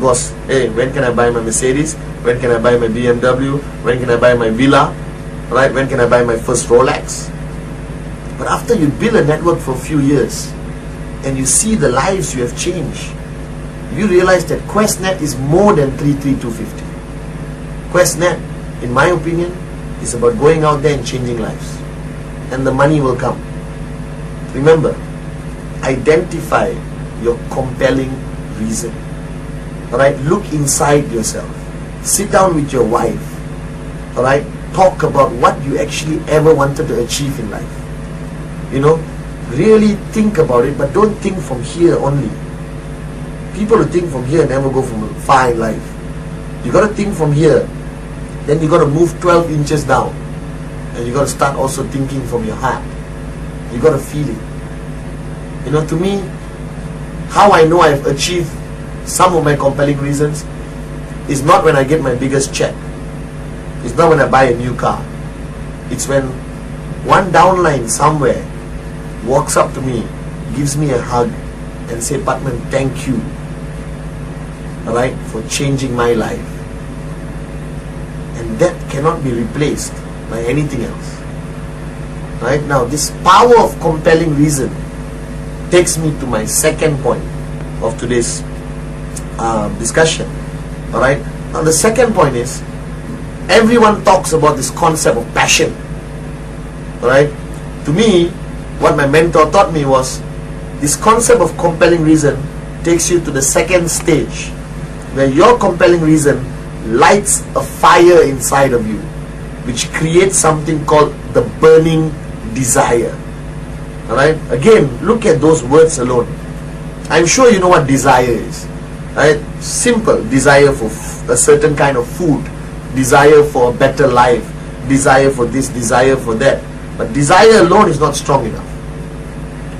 was, hey, when can I buy my Mercedes? When can I buy my BMW? When can I buy my villa? Right? When can I buy my first Rolex? But after you build a network for a few years and you see the lives you have changed, you realize that QuestNet is more than 33250. QuestNet, in my opinion, is about going out there and changing lives. And the money will come. Remember, identify your compelling reason. Alright, look inside yourself. Sit down with your wife. Alright, talk about what you actually ever wanted to achieve in life. You know, really think about it, but don't think from here only. People who think from here never go from far in life. You got to think from here. Then you got to move 12 inches down. And you got to start also thinking from your heart. You got to feel it. You know, to me, how I know I've achieved some of my compelling reasons is not when I get my biggest check. It's not when I buy a new car. It's when one downline somewhere walks up to me, gives me a hug and say, Patman, thank you, alright, for changing my life. And that cannot be replaced by anything else. Right now, this power of compelling reason takes me to my second point of today's discussion. Alright, now the second point is, everyone talks about this concept of passion. Alright, to me, what my mentor taught me was, this concept of compelling reason takes you to the second stage, where your compelling reason lights a fire inside of you, which creates something called the burning desire. Alright, again, look at those words alone. I'm sure you know what desire is. Right? Simple. Desire for a certain kind of food, desire for a better life, desire for this, desire for that. But desire alone is not strong enough.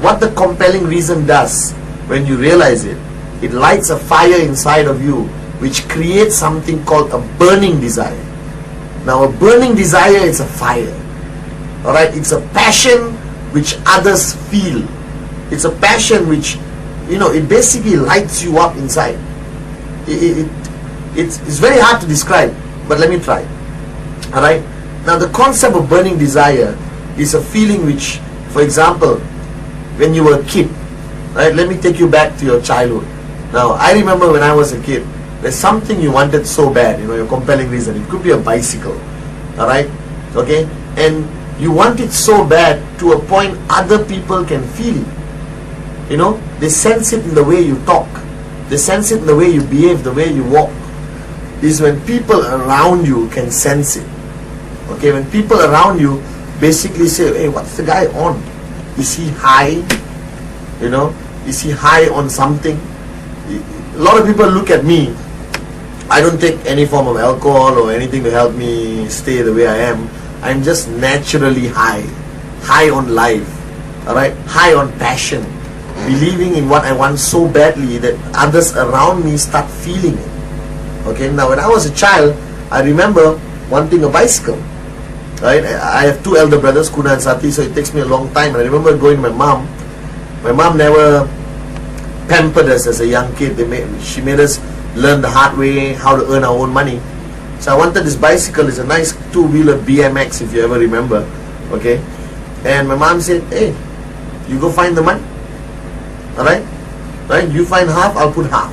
What the compelling reason does, when you realize it, it lights a fire inside of you, which creates something called a burning desire. Now, a burning desire is a fire. Alright, it's a passion which others feel. It's a passion which, you know, it basically lights you up inside. It's very hard to describe, but let me try. Alright, now the concept of burning desire is a feeling which, for example, when you were a kid, right? Let me take you back to your childhood. Now, I remember when I was a kid, there's something you wanted so bad, you know, your compelling reason. It could be a bicycle, alright, okay? And you want it so bad to a point other people can feel it. You know, they sense it in the way you talk. They sense it in the way you behave, the way you walk. Is when people around you can sense it. Okay, when people around you basically say, hey, what's the guy on? Is he high? You know, is he high on something? A lot of people look at me. I don't take any form of alcohol or anything to help me stay the way I am. I'm just naturally high on life, alright, high on passion, believing in what I want so badly that others around me start feeling it. Okay, now when I was a child, I remember wanting a bicycle. Right, I have two elder brothers, Kuna and Sati, so it takes me a long time. And I remember going to my mom. My mom never pampered us as a young kid. She made us learn the hard way how to earn our own money. So I wanted this bicycle. It's a nice two-wheeler BMX, if you ever remember. Okay, and my mom said, hey, you go find the money. Alright, right? You find half, I'll put half.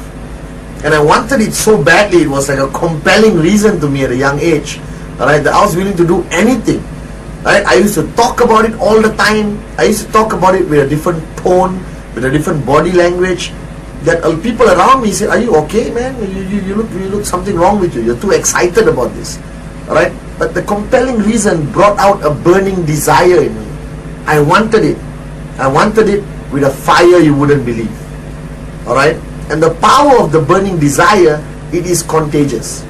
And I wanted it so badly. It was like a compelling reason to me at a young age. Alright, that I was willing to do anything. Right? I used to talk about it all the time. I used to talk about it with a different tone, with a different body language. That people around me say, are you okay, man? You look something wrong with you. You're too excited about this. Alright? But the compelling reason brought out a burning desire in me. I wanted it. I wanted it with a fire you wouldn't believe. Alright? And the power of the burning desire, it is contagious.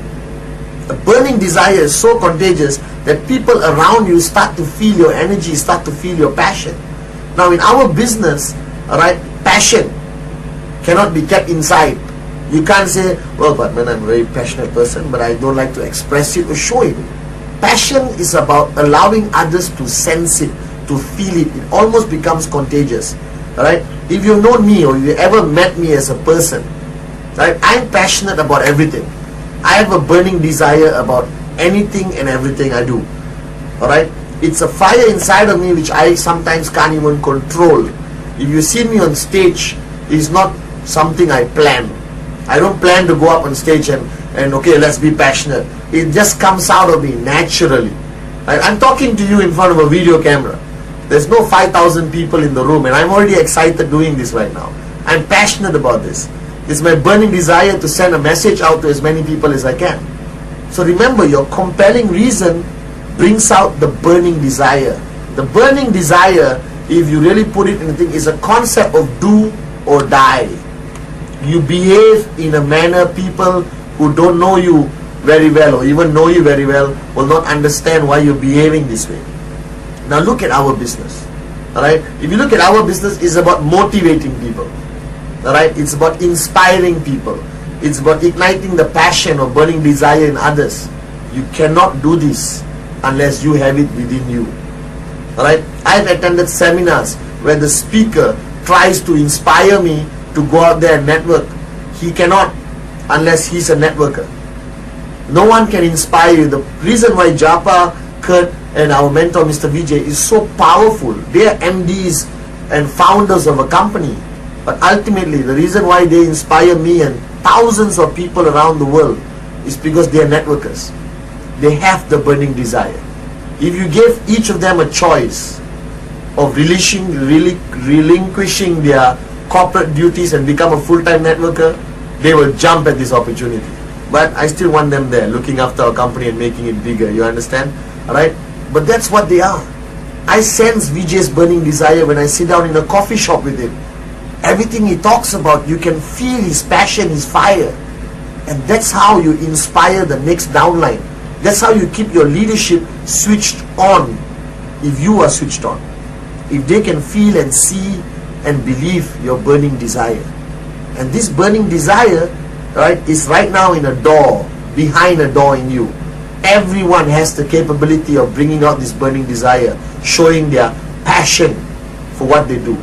The burning desire is so contagious that people around you start to feel your energy, start to feel your passion. Now in our business, alright, passion cannot be kept inside. You can't say, well, but man, I'm a very passionate person, but I don't like to express it or show it. Passion is about allowing others to sense it, to feel it. It almost becomes contagious. Alright? If you've known me or you ever met me as a person, Right? I'm passionate about everything. I have a burning desire about anything and everything I do. Alright? It's a fire inside of me which I sometimes can't even control. If you see me on stage, it's not something I plan. I don't plan to go up on stage and okay, let's be passionate. It just comes out of me naturally. Right? I'm talking to you in front of a video camera. There's no 5,000 people in the room, and I'm already excited doing this right now. I'm passionate about this. It's my burning desire to send a message out to as many people as I can. So remember, your compelling reason brings out the burning desire. The burning desire, if you really put it in the thing, is a concept of do or die. You behave in a manner people who don't know you very well or even know you very well will not understand why you're behaving this way. Now look at our business. Alright? If you look at our business, it's about motivating people. Alright? It's about inspiring people. It's about igniting the passion or burning desire in others. You cannot do this unless you have it within you. Alright? I've attended seminars where the speaker tries to inspire me to go out there and network. He cannot unless he's a networker. No one can inspire you. The reason why Japa, Kurt, and our mentor Mr. Vijay is so powerful, they are MDs and founders of a company, but ultimately the reason why they inspire me and thousands of people around the world is because they are networkers. They have the burning desire. If you give each of them a choice of relinquishing their corporate duties and become a full-time networker, they will jump at this opportunity. But I still want them there, looking after our company and making it bigger. You understand? Alright? But that's what they are. I sense Vijay's burning desire when I sit down in a coffee shop with him. Everything he talks about, you can feel his passion, his fire. And that's how you inspire the next downline. That's how you keep your leadership switched on, if you are switched on. If they can feel and see and believe your burning desire. And this burning desire, right, is right now in a door, behind a door in you. Everyone has the capability of bringing out this burning desire, showing their passion for what they do.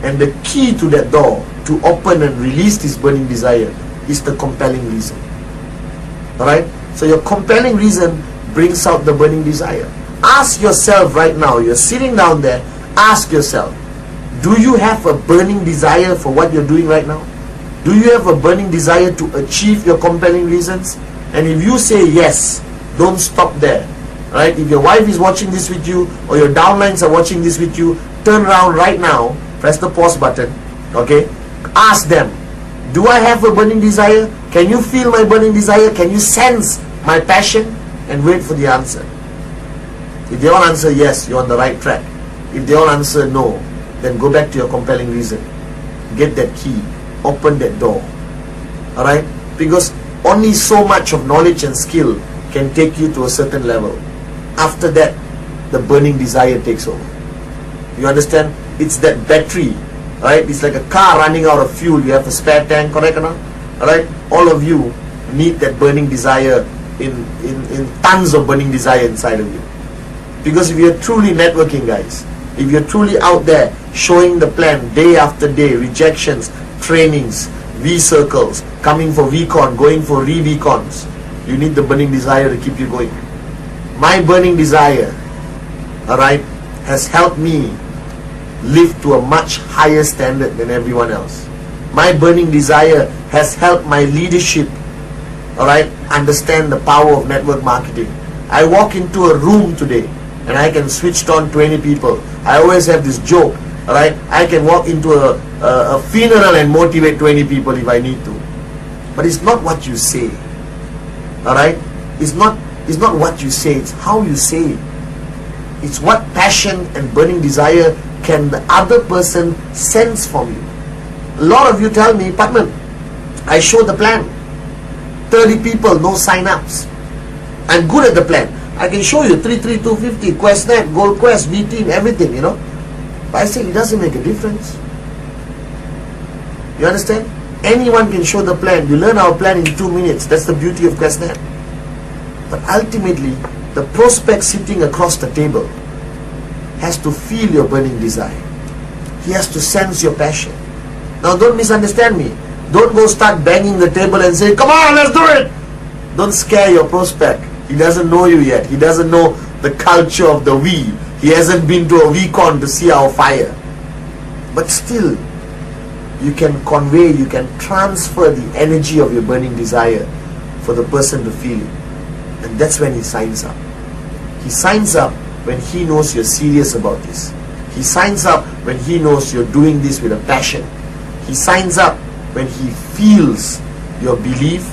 And the key to that door, to open and release this burning desire, is the compelling reason. Alright? So your compelling reason brings out the burning desire. Ask yourself right now, you're sitting down there, ask yourself, do you have a burning desire for what you're doing right now? Do you have a burning desire to achieve your compelling reasons? And if you say yes, don't stop there. Right? If your wife is watching this with you, or your downlines are watching this with you, turn around right now, press the pause button, okay? Ask them, do I have a burning desire? Can you feel my burning desire? Can you sense my passion? And wait for the answer. If they all answer yes, you're on the right track. If they all answer no, then go back to your compelling reason. Get that key. Open that door. Alright? Because only so much of knowledge and skill can take you to a certain level. After that, the burning desire takes over. You understand? It's that battery. Right? It's like a car running out of fuel. You have a spare tank, correct or not? Alright? All of you need that burning desire in tons of burning desire inside of you. Because if you're truly networking, guys, if you're truly out there showing the plan day after day, rejections, trainings, V-circles, coming for VCon, going for re-VCons, you need the burning desire to keep you going. My burning desire, alright, has helped me live to a much higher standard than everyone else. My burning desire has helped my leadership, alright, understand the power of network marketing. I walk into a room today and I can switch on 20 people. I always have this joke, alright, I can walk into a funeral and motivate 20 people if I need to. But it's not what you say. Alright? It's not what you say, it's how you say it. It's what passion and burning desire can the other person sense from you. A lot of you tell me, Patman, I show the plan. 30 people, no sign-ups. I'm good at the plan. I can show you 33250, QuestNet, Gold Quest, V Team, everything, you know. But I say it doesn't make a difference. You understand? Anyone can show the plan. You learn our plan in 2 minutes. That's the beauty of QuestNet. But ultimately, the prospect sitting across the table has to feel your burning desire. He has to sense your passion. Now don't misunderstand me. Don't go start banging the table and say, come on, let's do it. Don't scare your prospect. He doesn't know you yet. He doesn't know the culture of the we. He hasn't been to a VCon to see our fire. But still, you can convey, you can transfer the energy of your burning desire for the person to feel it. And that's when he signs up. He signs up when he knows you're serious about this. He signs up when he knows you're doing this with a passion. He signs up when he feels your belief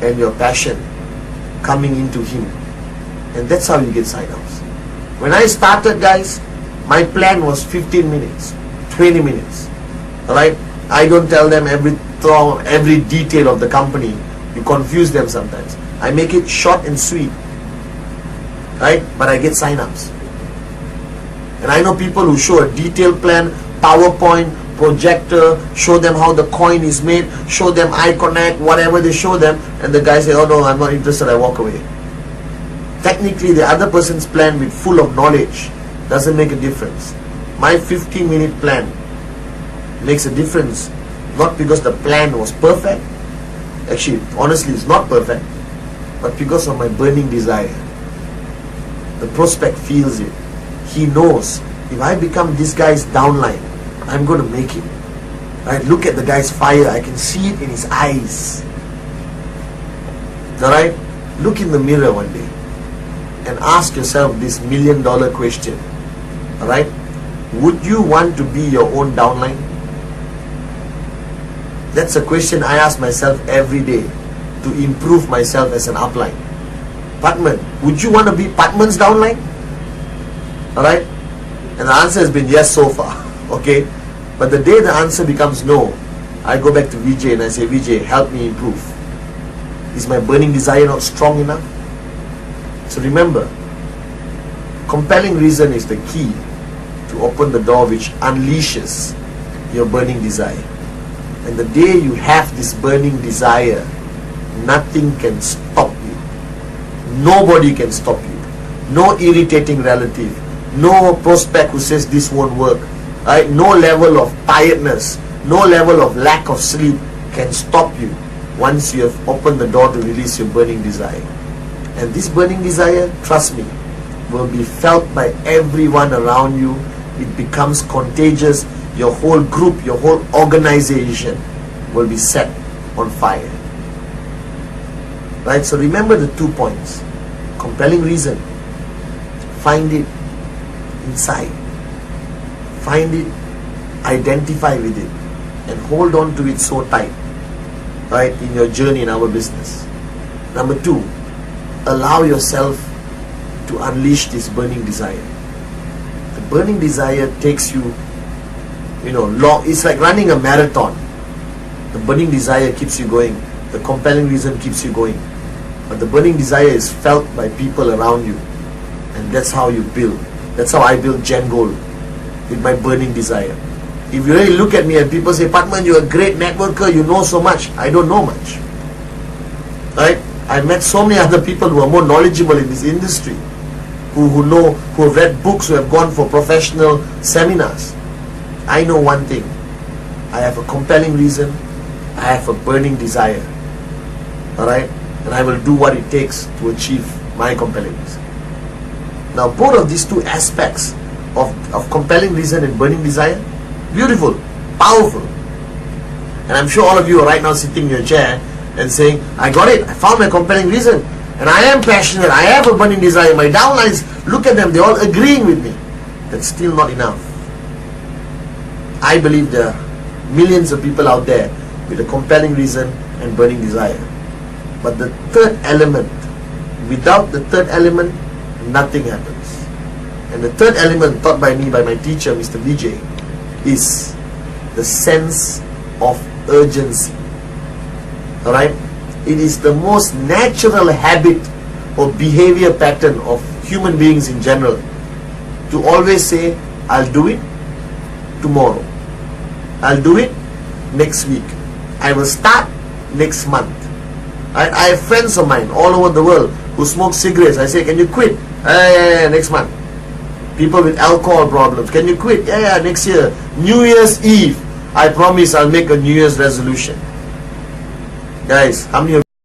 and your passion coming into him. And that's how you get sign-ups. When I started, guys, my plan was 15 minutes, 20 minutes. Alright? I don't tell them every detail of the company. You confuse them sometimes. I make it short and sweet. Right? But I get sign-ups. And I know people who show a detailed plan, PowerPoint, projector, show them how the coin is made, show them iConnect, whatever they show them, and the guy says, oh no, I'm not interested, I walk away. Technically, the other person's plan with full of knowledge doesn't make a difference. My 15-minute plan makes a difference, not because the plan was perfect. Actually, honestly, it's not perfect, but because of my burning desire. The prospect feels it. He knows, if I become this guy's downline, I'm going to make it. Right? Look at the guy's fire. I can see it in his eyes. Alright? Look in the mirror one day and ask yourself this $1 million question. Alright? Would you want to be your own downline? That's a question I ask myself every day to improve myself as an upline. Patman, would you want to be Patman's downline? Alright? And the answer has been yes so far. Okay? But the day the answer becomes no, I go back to Vijay and I say, Vijay, help me improve. Is my burning desire not strong enough? So remember, compelling reason is the key to open the door which unleashes your burning desire. And the day you have this burning desire, nothing can stop you. Nobody can stop you. No irritating relative, no prospect who says this won't work, right? No level of tiredness, no level of lack of sleep can stop you once you have opened the door to release your burning desire. And this burning desire, trust me, will be felt by everyone around you. It becomes contagious. Your whole group, your whole organization will be set on fire. Right? So remember the 2 points. Compelling reason. Find it inside. Find it, identify with it, and hold on to it so tight, right, in your journey in our business. Number 2, allow yourself to unleash this burning desire. The burning desire takes you, long. It's like running a marathon. The burning desire keeps you going. The compelling reason keeps you going. But the burning desire is felt by people around you. And that's how you build. That's how I build Gen Gold, with my burning desire. If you really look at me and people say, Patman, you're a great networker, you know so much. I don't know much. Right? I've met so many other people who are more knowledgeable in this industry, who know, who have read books, who have gone for professional seminars. I know one thing. I have a compelling reason. I have a burning desire. Alright? And I will do what it takes to achieve my compelling reason. Now, both of these two aspects of compelling reason and burning desire, beautiful, powerful. And I'm sure all of you are right now sitting in your chair and saying, I got it, I found my compelling reason, and I am passionate, I have a burning desire. My downlines, look at them, they're all agreeing with me. That's still not enough. I believe there are millions of people out there with a compelling reason and burning desire. But the third element, without the third element, nothing happens. And the third element taught by me, by my teacher, Mr. Vijay, is the sense of urgency. Alright? It is the most natural habit or behavior pattern of human beings in general to always say, I'll do it tomorrow. I'll do it next week. I will start next month. I have friends of mine all over the world who smoke cigarettes. I say, can you quit? Yeah, next month. People with alcohol problems, can you quit? Yeah, next year. New Year's Eve, I promise I'll make a New Year's resolution. Guys, how many of